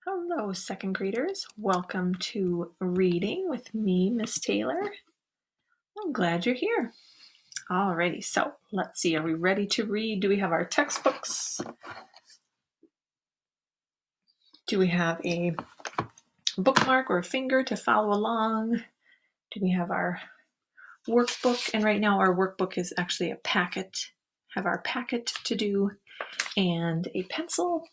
Hello, second graders. Welcome to Reading with me, Miss Taylor. I'm glad you're here. Alrighty, so let's see. Are we ready to read? Do we have our textbooks? Do we have a bookmark or a finger to follow along? Do we have our workbook? And right now our workbook is actually a packet. Have our packet to do and a pencil.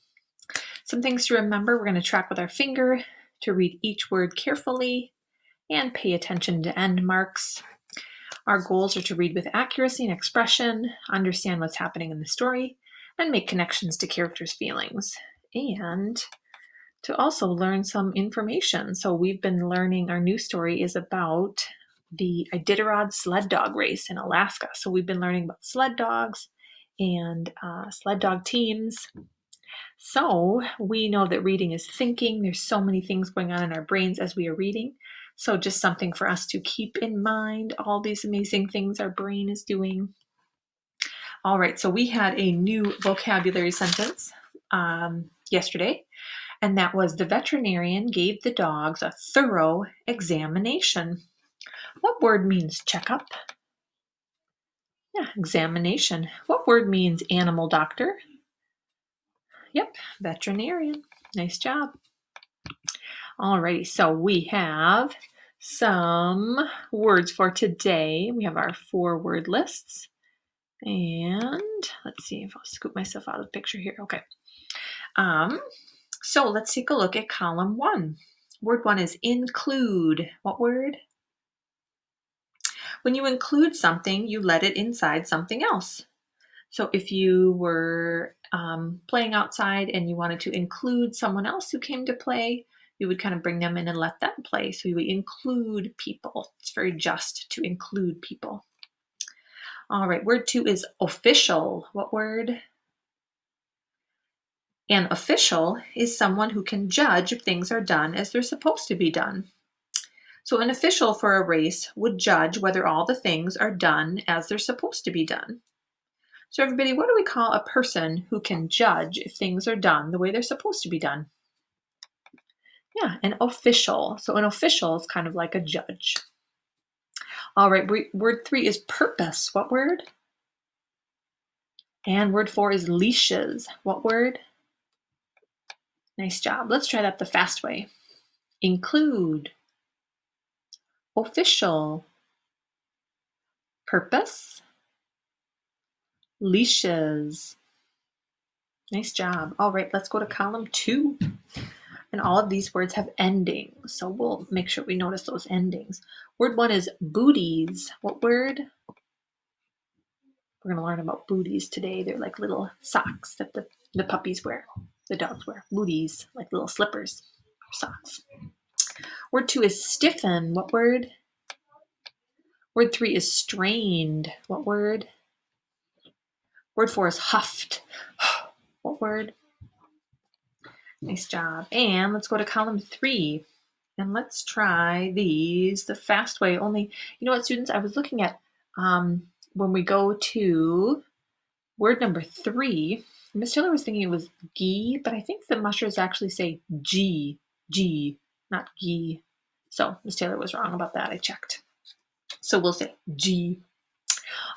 Some things to remember. We're going to track with our finger to read each word carefully and pay attention to end marks. Our goals are to read with accuracy and expression, understand what's happening in the story, and make connections to characters' feelings, and to also learn some information. So we've been learning, our new story is about the Iditarod sled dog race in Alaska. So we've been learning about sled dogs and sled dog teams. So we know that reading is thinking. There's so many things going on in our brains as we are reading. So just something for us to keep in mind, all these amazing things our brain is doing. All right, so we had a new vocabulary sentence yesterday, and that was the veterinarian gave the dogs a thorough examination. What word means checkup? Yeah, examination. What word means animal doctor? Yep, veterinarian. Nice job. Alrighty, so we have some words for today. We have our 4-word lists. And let's see if I'll scoop myself out of the picture here. Okay. So let's take a look at column 1. Word 1 is include. What word? When you include something, you let it inside something else. So if you were playing outside and you wanted to include someone else who came to play, you would kind of bring them in and let them play. So you would include people. It's very just to include people. All right, word 2 is official. What word? An official is someone who can judge if things are done as they're supposed to be done. So an official for a race would judge whether all the things are done as they're supposed to be done. So everybody, what do we call a person who can judge if things are done the way they're supposed to be done? Yeah, an official. So an official is kind of like a judge. All right, word 3 is purpose. What word? And word 4 is leashes. What word? Nice job. Let's try that the fast way. Include, official, purpose, leashes. Nice job. All right, let's go to column 2. And all of these words have endings, so we'll make sure we notice those endings. Word 1 is booties. What word? We're going to learn about booties today. They're like little socks that the puppies wear, the dogs wear. Booties, like little slippers or socks. Word 2 is stiffen. What word? Word 3 is strained. What word? Word 4 is huffed. What word? Nice job. And let's go to column 3. And let's try these the fast way. Only, you know what, students? I was looking at when we go to word number 3, Miss Taylor was thinking it was gee, but I think the mushers actually say G, not gee. So Miss Taylor was wrong about that. I checked. So we'll say G.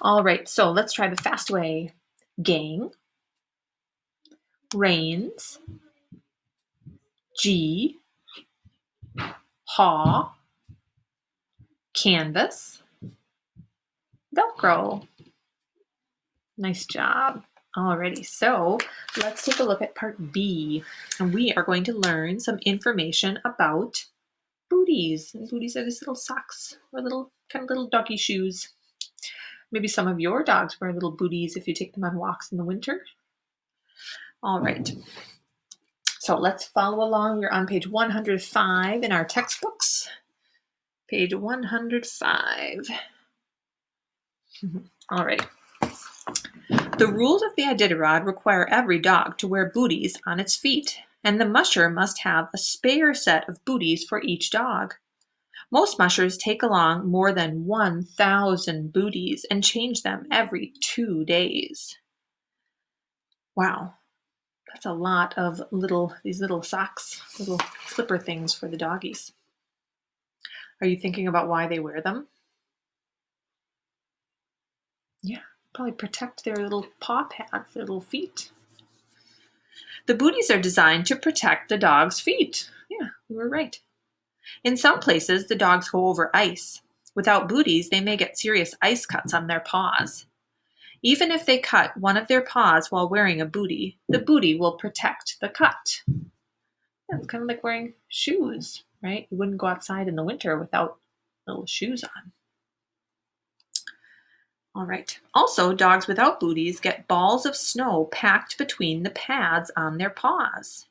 All right, so let's try the fast way. Gang, reins, G, haw, canvas, Velcro. Nice job. Alrighty, so let's take a look at part B. And we are going to learn some information about booties. And booties are these little socks or little doggy shoes. Maybe some of your dogs wear little booties if you take them on walks in the winter. All right. So let's follow along. We're on page 105 in our textbooks. Page 105. All right. The rules of the Iditarod require every dog to wear booties on its feet, and the musher must have a spare set of booties for each dog. Most mushers take along more than 1,000 booties and change them every 2 days. Wow, That's a lot of these little socks, little slipper things for the doggies. Are you thinking about why they wear them? Yeah, probably protect their little paw pads, their little feet. The booties are designed to protect the dog's feet. Yeah, you were right. In some places, the dogs go over ice. Without booties, they may get serious ice cuts on their paws. Even if they cut one of their paws while wearing a bootie, the bootie will protect the cut. Yeah, it's kind of like wearing shoes, right? You wouldn't go outside in the winter without little shoes on. All right. Also, dogs without booties get balls of snow packed between the pads on their paws.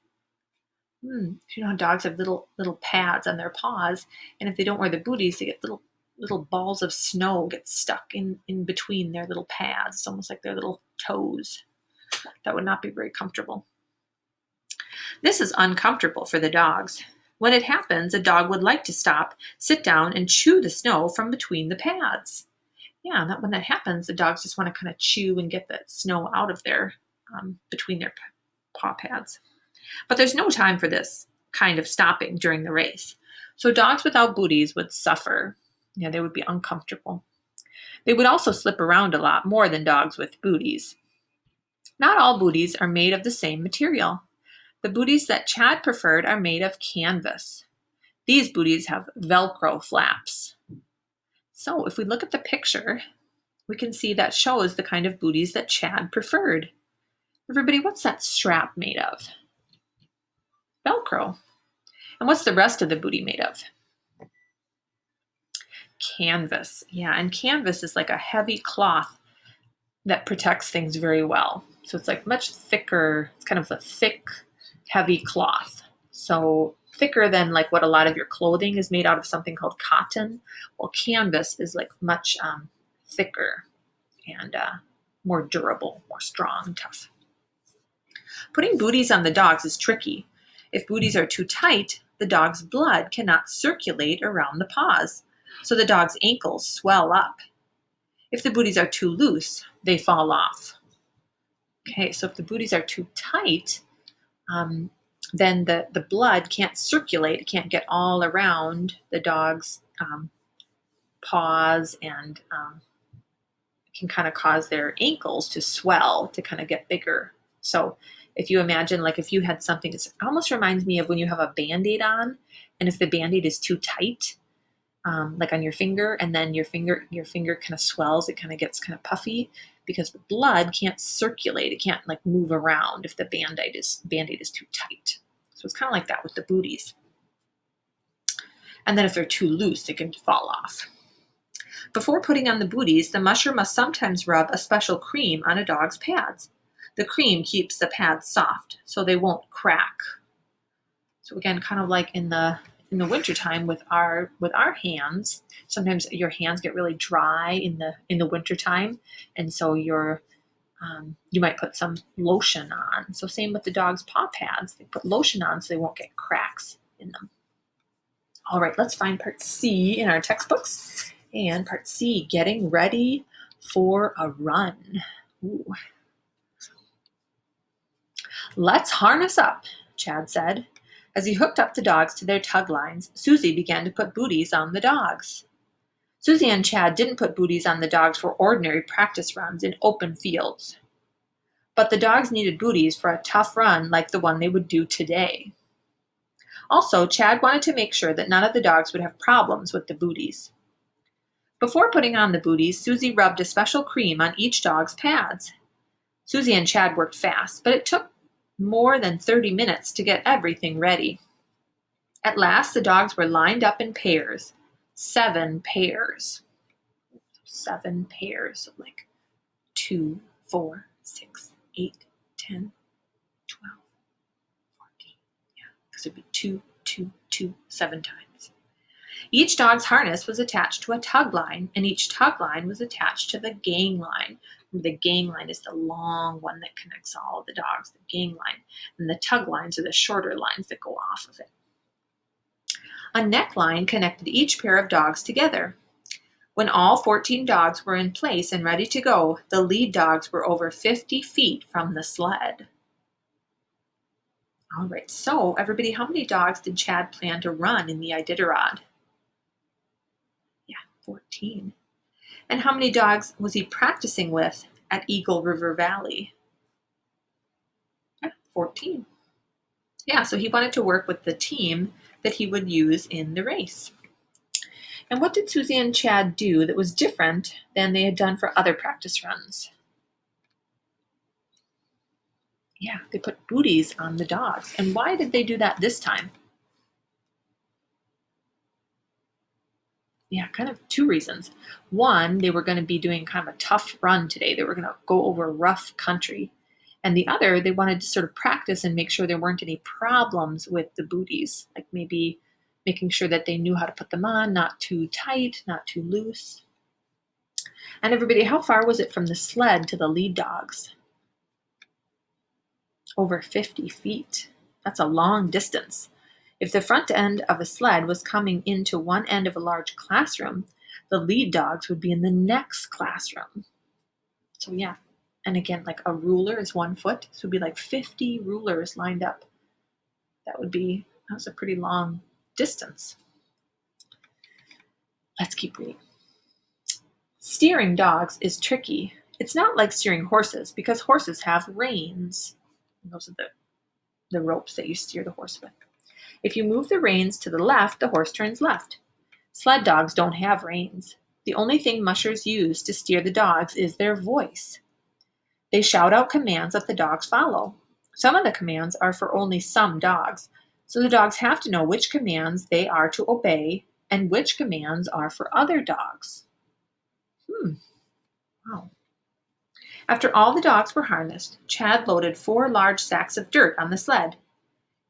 You know how dogs have little pads on their paws, and if they don't wear the booties, they get little balls of snow get stuck in between their little pads. It's almost like their little toes. That would not be very comfortable. This is uncomfortable for the dogs. When it happens, a dog would like to stop, sit down, and chew the snow from between the pads. Yeah, when that happens, the dogs just want to kind of chew and get the snow out of their between their paw pads. But there's no time for this kind of stopping during the race. So dogs without booties would suffer. Yeah, they would be uncomfortable. They would also slip around a lot more than dogs with booties. Not all booties are made of the same material. The booties that Chad preferred are made of canvas. These booties have Velcro flaps. So if we look at the picture, we can see that shows the kind of booties that Chad preferred. Everybody, what's that strap made of? Velcro. And what's the rest of the bootie made of? Canvas. Yeah, and canvas is like a heavy cloth that protects things very well. So it's like much thicker. It's kind of a thick, heavy cloth. So thicker than like what a lot of your clothing is made out of, something called cotton. Well, canvas is like much thicker and more durable, more strong, tough. Putting booties on the dogs is tricky. If booties are too tight, the dog's blood cannot circulate around the paws, so the dog's ankles swell up. If the booties are too loose, they fall off. Okay, so if the booties are too tight, then the blood can't circulate. It can't get all around the dog's paws, and can kind of cause their ankles to swell, to kind of get bigger. So if you imagine, like if you had something, it almost reminds me of when you have a Band-Aid on, and if the Band-Aid is too tight, like on your finger, and then your finger kind of swells, it kind of gets kind of puffy because the blood can't circulate. It can't like move around if the Band-Aid is too tight. So it's kind of like that with the booties. And then if they're too loose, they can fall off. Before putting on the booties, the musher must sometimes rub a special cream on a dog's pads. The cream keeps the pads soft, so they won't crack. So again, kind of like in the wintertime with our hands, sometimes your hands get really dry in the wintertime, and so you might put some lotion on. So same with the dog's paw pads. They put lotion on so they won't get cracks in them. All right, let's find part C in our textbooks. And part C, getting ready for a run. Ooh. Let's harness up, Chad said. As he hooked up the dogs to their tug lines, Susie began to put booties on the dogs. Susie and Chad didn't put booties on the dogs for ordinary practice runs in open fields. But the dogs needed booties for a tough run like the one they would do today. Also, Chad wanted to make sure that none of the dogs would have problems with the booties. Before putting on the booties, Susie rubbed a special cream on each dog's pads. Susie and Chad worked fast, but it took more than 30 minutes to get everything ready. At last, the dogs were lined up in pairs. 7 pairs. 7 pairs, so like 2, 4, 6, 8, 10, 12, 14. Yeah, because it'd be 2, 2, 2, 7 times. Each dog's harness was attached to a tug line, and each tug line was attached to the gang line. The gang line is the long one that connects all of the dogs, the gang line. And the tug lines are the shorter lines that go off of it. A neckline connected each pair of dogs together. When all 14 dogs were in place and ready to go, the lead dogs were over 50 feet from the sled. All right, so everybody, how many dogs did Chad plan to run in the Iditarod? Yeah, 14. And how many dogs was he practicing with at Eagle River Valley? Yeah, 14. Yeah, so he wanted to work with the team that he would use in the race. And what did Susie and Chad do that was different than they had done for other practice runs? Yeah, they put booties on the dogs. And why did they do that this time? Yeah, kind of two reasons. One, they were going to be doing kind of a tough run today. They were going to go over rough country. And the other, they wanted to sort of practice and make sure there weren't any problems with the booties, like maybe making sure that they knew how to put them on, not too tight, not too loose. And everybody, how far was it from the sled to the lead dogs? Over 50 feet. That's a long distance. If the front end of a sled was coming into one end of a large classroom, the lead dogs would be in the next classroom. So yeah, and again, like a ruler is 1 foot, so it'd be like 50 rulers lined up. That was a pretty long distance. Let's keep reading. Steering dogs is tricky. It's not like steering horses because horses have reins. Those are the ropes that you steer the horse with. If you move the reins to the left, the horse turns left. Sled dogs don't have reins. The only thing mushers use to steer the dogs is their voice. They shout out commands that the dogs follow. Some of the commands are for only some dogs, so the dogs have to know which commands they are to obey and which commands are for other dogs. Wow. After all the dogs were harnessed, Chad loaded 4 large sacks of dirt on the sled.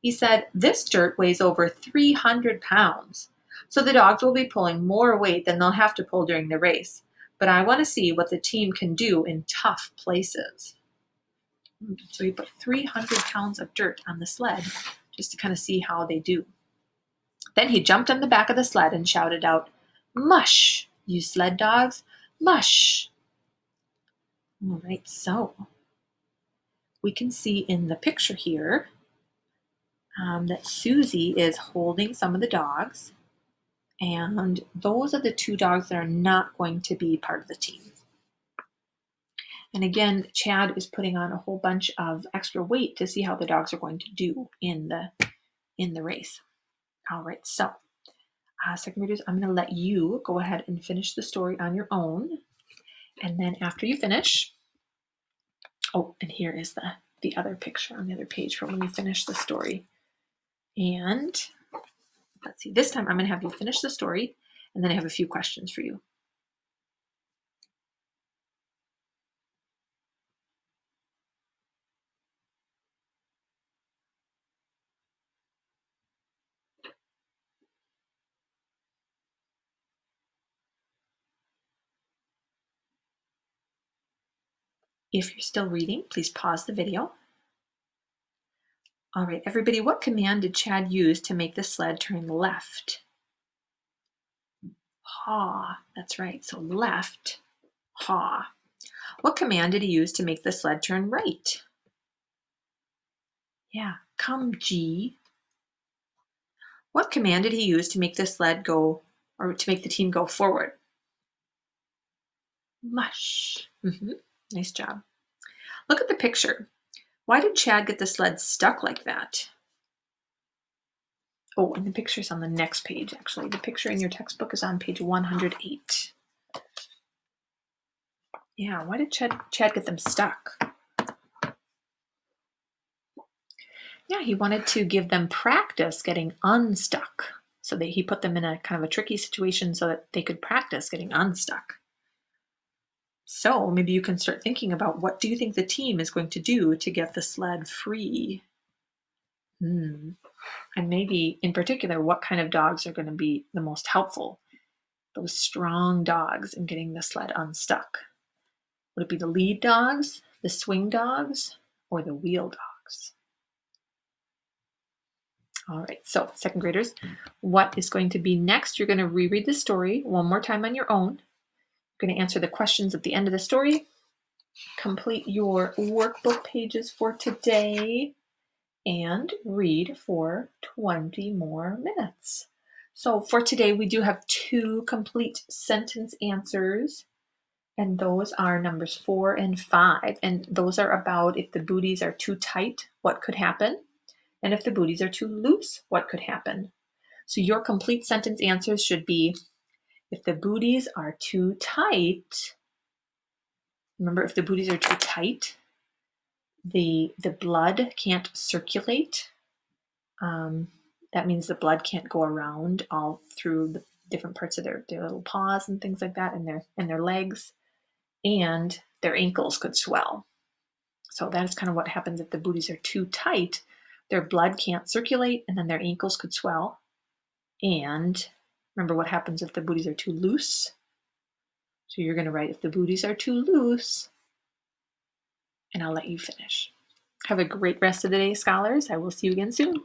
He said, "This dirt weighs over 300 pounds, so the dogs will be pulling more weight than they'll have to pull during the race. But I want to see what the team can do in tough places." So he put 300 pounds of dirt on the sled just to kind of see how they do. Then he jumped on the back of the sled and shouted out, "Mush, you sled dogs, mush." All right, so we can see in the picture here that Susie is holding some of the dogs, and those are the 2 dogs that are not going to be part of the team. And again, Chad is putting on a whole bunch of extra weight to see how the dogs are going to do in the race. All right, so second graders, I'm going to let you go ahead and finish the story on your own, and then after you finish, oh, and here is the other picture on the other page for when you finish the story. And let's see, this time I'm going to have you finish the story, and then I have a few questions for you. If you're still reading, please pause the video. All right, everybody, what command did Chad use to make the sled turn left? Haw, that's right, so left, haw. What command did he use to make the sled turn right? Yeah, come, G. What command did he use to make the sled go, or to make the team go forward? Mush. Nice job. Look at the picture. Why did Chad get the sled stuck like that? Oh, and the picture's on the next page, actually. The picture in your textbook is on page 108. Yeah, why did Chad get them stuck? Yeah, he wanted to give them practice getting unstuck. So that he put them in a kind of a tricky situation so that they could practice getting unstuck. So maybe you can start thinking about, what do you think the team is going to do to get the sled free? And maybe in particular, what kind of dogs are going to be the most helpful? Those strong dogs in getting the sled unstuck. Would it be the lead dogs, the swing dogs, or the wheel dogs? All right, so second graders, what is going to be next? You're going to reread the story one more time on your own. You're going to answer the questions at the end of the story, complete your workbook pages for today, and read for 20 more minutes. So for today, we do have 2 complete sentence answers, and those are numbers 4 and 5. And those are about if the booties are too tight, what could happen? And if the booties are too loose, what could happen? So your complete sentence answers should be, if the booties are too tight, remember, if the booties are too tight, the blood can't circulate. That means the blood can't go around all through the different parts of their little paws and things like that, and their legs, and their ankles could swell. So that's kind of what happens if the booties are too tight. Their blood can't circulate, and then their ankles could swell. And remember what happens if the booties are too loose? So you're going to write, if the booties are too loose, and I'll let you finish. Have a great rest of the day, scholars. I will see you again soon.